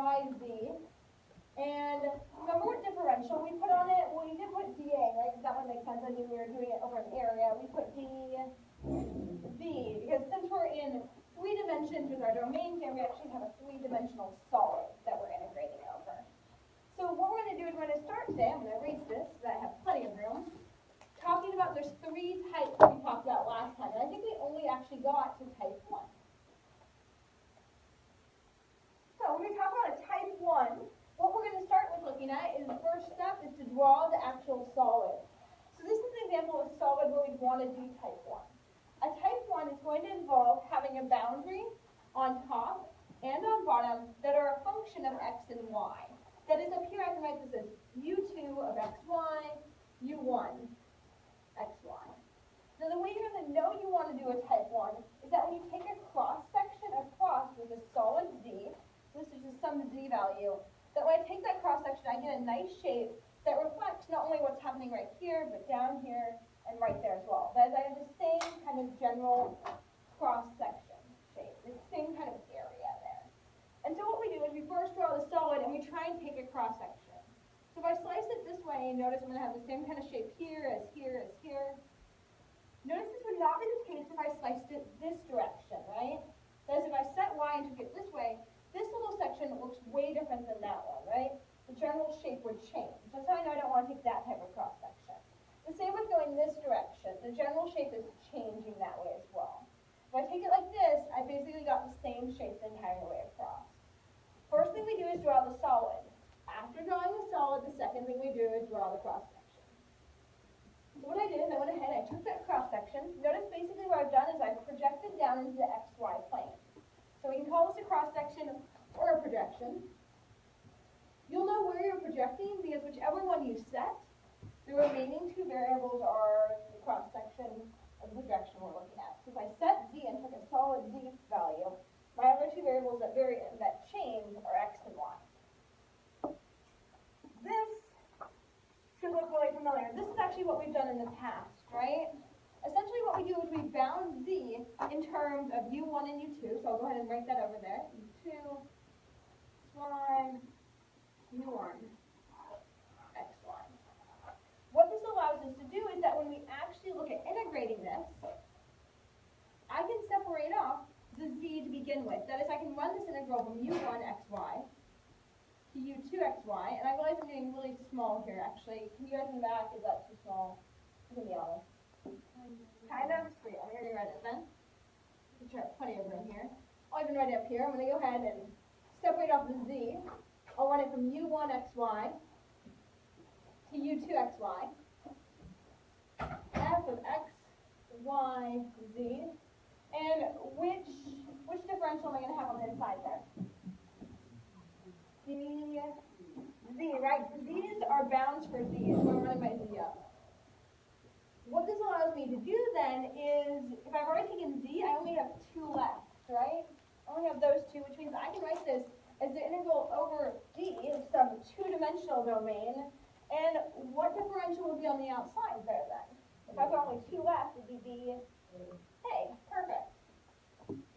y, z. And remember what differential we put on it? Well, you did put dA, right? Because that one makes sense. I knew we were doing it over an area. We put dv, because since we're in 3 dimensions with our domain here, we actually have a 3-dimensional solid that we're integrating over. So what we're going to do is we're going to start today. I'm going to erase this so that I have plenty of room. Talking about there's 3 types that we talked about last time, and I think we only actually got to type 1. So when we talk about a type 1, what we're going to start with looking at is the first step is to draw the actual solid. So this is an example of a solid where we'd want to do type 1. A type 1 is going to involve having a boundary on top and on bottom that are a function of x and y. That is, up here I can write this as u2 of xy, u1 xy. Now the way you're going to know you want to do a type 1 is that when you take a cross section across with a solid z, so this is just some z value, that when I take that cross section, I get a nice shape that reflects not only what's happening right here, but down here and right there as well. That is, I have the same kind of general cross section shape, the same kind of area there. And so what we do is we first draw the solid and we try and take a cross section. So if I slice it this way, notice I'm going to have the same kind of shape here as here as here. Notice this would not be the case if I sliced it this direction, right? That is, if I set y and took it this way, this little section looks way different than that one, right? The general shape would change. That's how I know I don't want to take that type of cross section. The same with going this direction. The general shape is changing that way as well. If I take it like this, I basically got the same shape the entire way across. First thing we do is draw the solid. After drawing the solid, the second thing we do is draw the cross section. So what I did is I went ahead and I took that cross section. Notice basically what I've done is I've projected down into the xy plane. So we can call this a cross section or a projection. You'll know where you're projecting because whichever one you set, the remaining 2 variables are the cross section of the projection we're looking at. So if I set z and took a solid z value, my other 2 variables that change are x and y. This should look really familiar. This is actually what we've done in the past, right? Essentially what we do is we bound z in terms of u1 and u2, so I'll go ahead and write that over there. u2, y, u1, xy. What this allows us to do is that when we actually look at integrating this, I can separate off the z to begin with. That is, I can run this integral from u1 xy to u2 xy, and I realize I'm getting really small here actually. Can you guys in the back, is that too small? I'm going to be honest. Kind of. Sweet. I'm going to rewrite it then. I'm sure I have plenty of room here. I'll even write it up here. I'm going to go ahead and separate off the z. I'll run it from u1 xy to u2 xy. F of x, y, z. And which differential am I going to have on the inside there? Z, right? These are bounds for z, so I'm running my z up. What this allows me to do then is, if I've already taken z, I only have 2 left, right? I only have those 2, which means I can write this as the integral over d in some 2-dimensional domain. And what differential would be on the outside there then? If I've got only 2 left, it would be a. Perfect.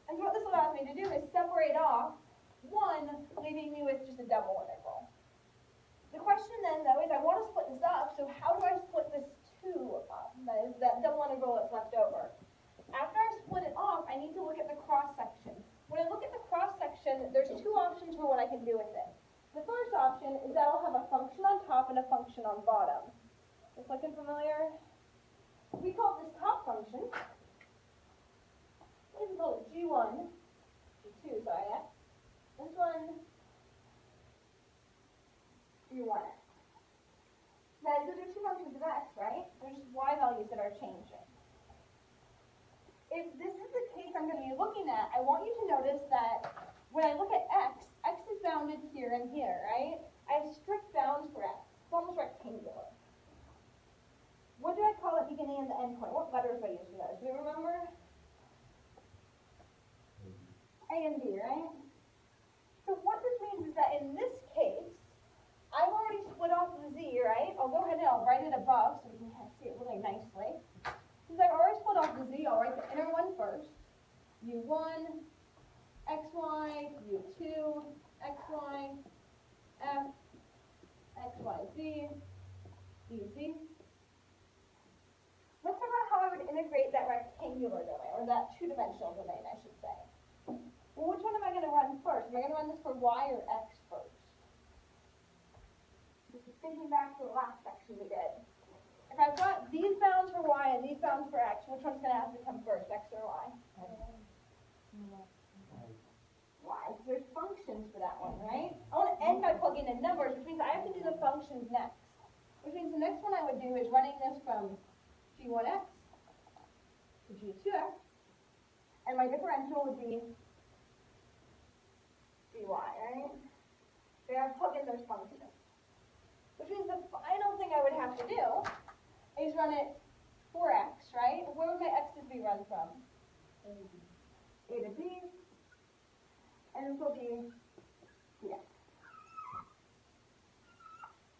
And what this allows me to do is separate off 1, leaving me with just a double integral. The question then, though, is I want to split this up, so how do I split this 2 up? That is that double integral that's left over. After I split it off, I need to look at the cross section. When I look at the cross section, there's 2 options for what I can do with it. The first option is that I'll have a function on top and a function on bottom. This looking familiar? We call this top function. We can call it G1, G2, sorry, yeah. This one, G1x. Now, those are 2 functions of x, right? They're just y values that are changing. If this is the case I'm going to be looking at, I want you to notice that when I look at x, x is bounded here and here, right? I have strict bounds for x. It's almost rectangular. What do I call it beginning and the end point? What letters do I use for those? Do you remember? A and B, right? So what this means is that in this case, I've already split off the z, right? I'll go ahead and I'll write it above so we can see it really nicely. Since I've already split off the z, I'll write the inner one first. u1, xy, u2, x, y, f, x, y, z, dz. Let's talk about how I would integrate that rectangular domain, or that two-dimensional domain, I should say. Well, which one am I going to run first? Am I going to run this for y or x first? Just thinking back to the last section we did. If I've got these bounds for y and these bounds for x, which one's going to have to come first, x or y? Y, because there's functions for that one, right? I want to end by plugging in numbers, which means I have to do the functions next. Which means the next one I would do is running this from g1x to g2x, and my differential would be dy, right? So I have to plug in those functions. Which means the final thing I would have to do is run it for x, right? Where would my x's be run from? A to b, and this will be dx.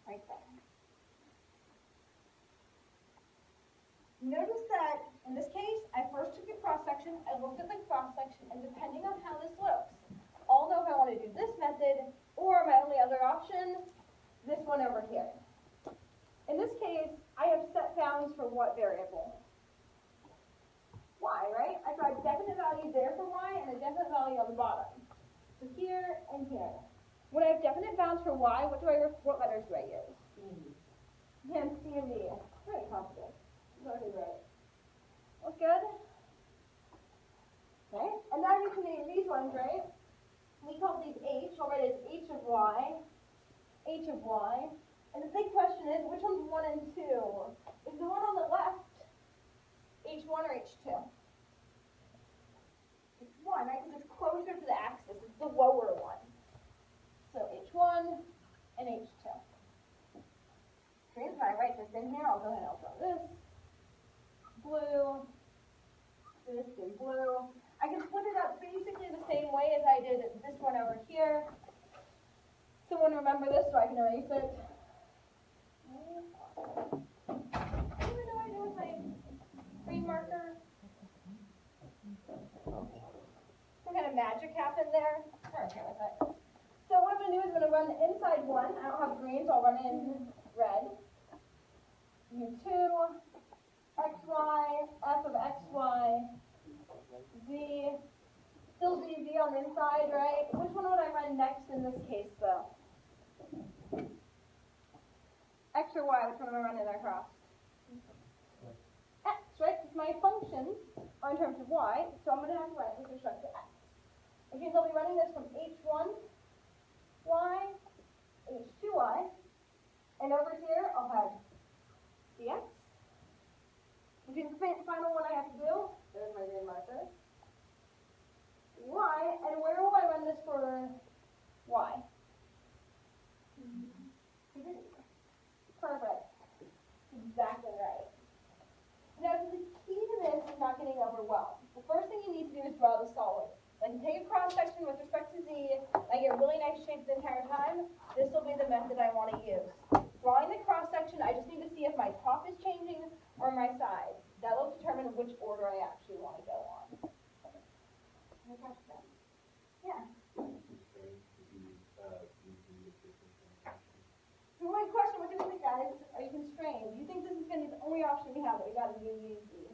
Right there. Notice that in this case, I first took a cross section, I looked at the cross section, and depending on how this looks, I'll know if I want to do this method or my only other option, this one over here. In this case, I have set bounds for what variable? Y, right? I've got a definite value there for y and a definite value on the bottom. So here and here. When I have definite bounds for y, what letters do I use? Yeah, C and D. Very confident. Exactly right. Look good? Okay. And now you can name these ones, right? We call these H. I'll write it as H of y. H of y. And the big question is, which one's 1 and 2? Is the one on the left H1 or H2? It's 1, right? Because it's closer to the axis. It's the lower one. So H1 and H2. Okay, so I write this in here. I'll go ahead and I'll draw this. Blue. This and blue. I can split it up basically the same way as I did this one over here. Someone remember this so I can erase it. What do I do with my green marker? Some kind of magic happened there. We're okay with it. So what I'm going to do is I'm going to run the inside one. I don't have green, so I'll run it in red. U2, xy, f of xy, z, still dz on the inside, right? Which one would I run next in this case, though? X or y, which one am I running across? X, right? Because my functions are in terms of y, so I'm going to have to write with respect to x. Which means I'll be running this from h1, y, h2y, and over here I'll have dx. Which means the final one I have to do, there's my green marker, y, and where will I run this for y? Perfect. Exactly right. Now, the key to this is not getting overwhelmed. The first thing you need to do is draw the solid. I can take a cross section with respect to z, I get a really nice shape the entire time. This will be the method I want to use. Drawing the cross section, I just need to see if my top is changing or my sides. That will determine which order I actually want to go on. Any questions? Yeah. So my question, what do you think, guys? Are you constrained? Do you think this is going to be the only option we have that we got to do easy?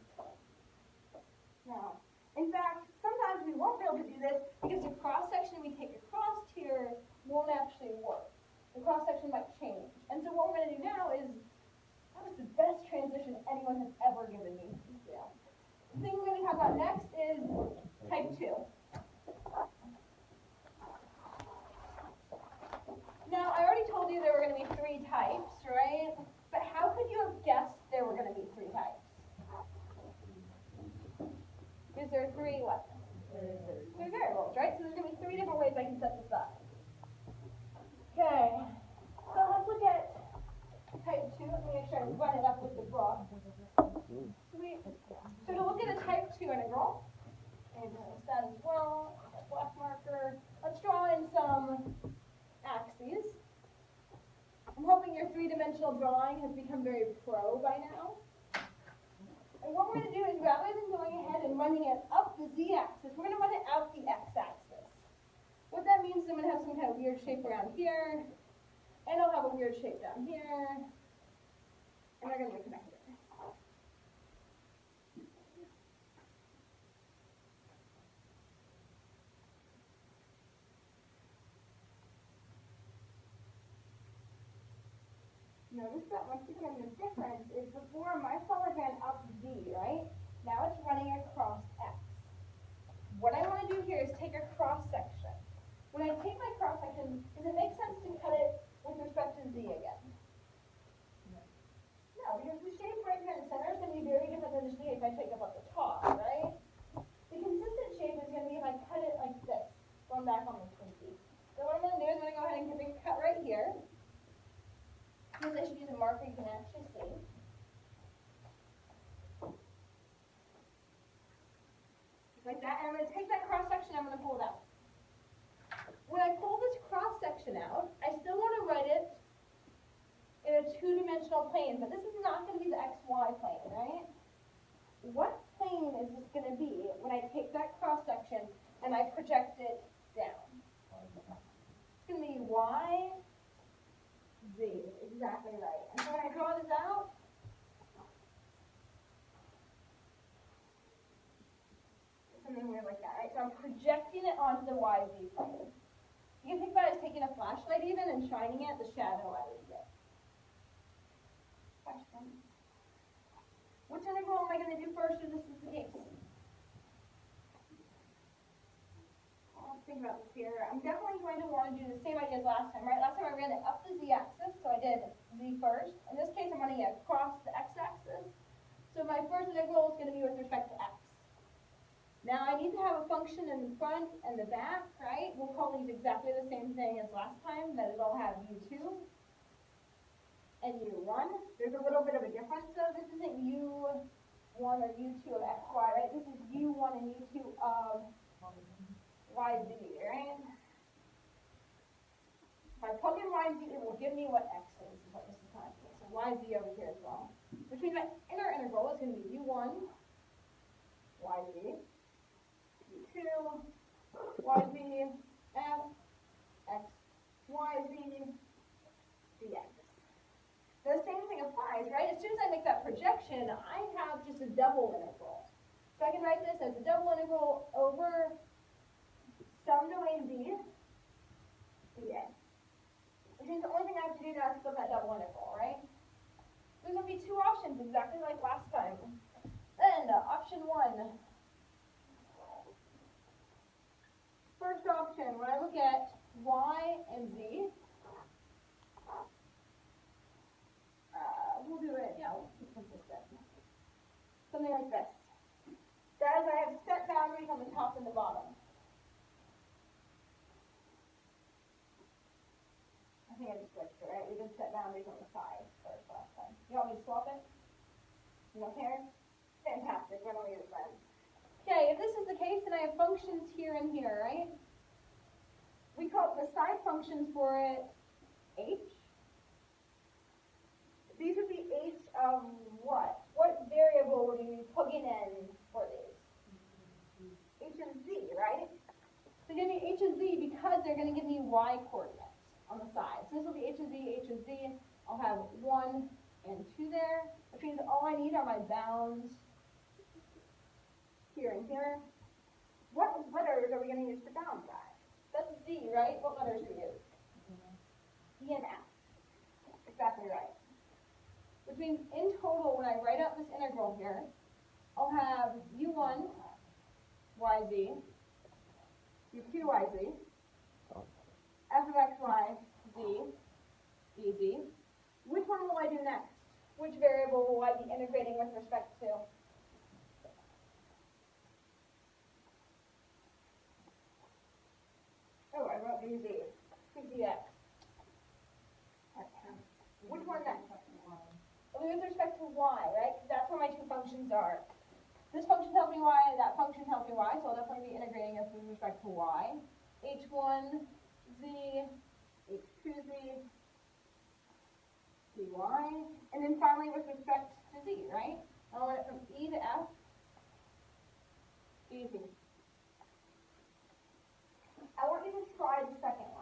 No. In fact, sometimes we won't be able to do this because the cross section we take across here won't actually work. The cross section might change. And so what we're going to do now is, that was the best transition anyone has ever given me. Yeah. The thing we're going to talk about next is type 2. Now, I already told you there were going to be 3 types, right? But how could you have guessed there were going to be 3 types? Is there 3 what? 3 variables, right? So there's going to be 3 different ways I can set this up. Okay, so let's look at type 2. Let me make sure I run it up with the book. Sweet. So to look at a type 2 integral, and that as well, black marker. Let's draw in some axes. I'm hoping your 3-dimensional drawing has become very pro by now. And what we're going to do is, rather than going ahead and running it up the z-axis, we're going to run it out the x-axis. What that means is I'm going to have some kind of weird shape around here, and I'll have a weird shape down here, and they're going to be connected. Notice that once again the difference is before my solid ran up Z, right? Now it's running across X. What I want to do here is take a cross section. When I take my cross section, does it make sense to cut it with respect to Z again? No, because the shape right here in the center is going to be very different than the shape I take up at the top, right? The consistent shape is going to be if I cut it like this, going back on the twin Z. So what I'm going to do is I'm going to go ahead and give it a cut right here. Because I should use a marker you can actually see. Like that, and I'm going to take that cross section, I'm going to pull it out. When I pull this cross section out, I still want to write it in a two-dimensional plane, but this is not going to be the XY plane, right? What plane is this going to be when I take that cross section and I project it down? It's going to be Y, Z, exactly right. And so when I draw this out, something weird like that, right? So I'm projecting it onto the YZ plane. You can think about it as taking a flashlight even and shining it, the shadow I would get. Question. Which integral am I going to do first if this is the case? Let's think about this here. I'm definitely going to want to do the same idea as last time, right? Last time I ran it up the z-axis, so I did z first. In this case, I'm running it across the x-axis. So my first integral is going to be with respect to x. Now I need to have a function in the front and the back, right? We'll call these exactly the same thing as last time, that it'll have u2 and u1. There's a little bit of a difference though. This isn't u1 or u2 of xy, right? This is u1 and u2 of yz, right? If I plug in yz, it will give me what x is what this is telling me. So yz over here as well. Which means my inner integral is going to be u1 yz, u2 yz, f x yz dx. The same thing applies, right? As soon as I make that projection, I have just a double integral. So I can write this as a double integral over some domain z dx. Which means the only thing I have to do now is flip that double integral, right? There's going to be two options, exactly like last time. Then, option 1. First option, when I look at y and z, we'll do it, we'll keep consistent. Something like this. Guys, I have set boundaries on the top and the bottom. I think I just switched it, right? We did set boundaries on the sides first last time. You want me to swap it? You don't care? Fantastic, we're going to leave it then. Okay, if this is the case, then I have functions here and here, right? We call the side functions for it h. These would be h of what? What variable would you be plugging in for these? H and z, right? They're going to be h and z because they're going to give me y coordinates on the side. So this will be h and z, h and z. I'll have 1 and 2 there, which means all I need are my bounds here and here. What letters are we going to use for bound guys? That's Z, right? What letters do we use? E and F. Exactly right. Which means in total, when I write out this integral here, I'll have u1 yz, u2 yz, f of xy z, dz. Which one will I do next? Which variable will I be integrating with respect to? Oh, I wrote dz. dx. Which one next? Well, with respect to y, right? Because that's where my two functions are. This function tells me y, that function tells me y, so I'll definitely be integrating this with respect to y. h1 z, h2z, dy, and then finally with respect to z, right? I want it from e to f, dz. I want you to try the second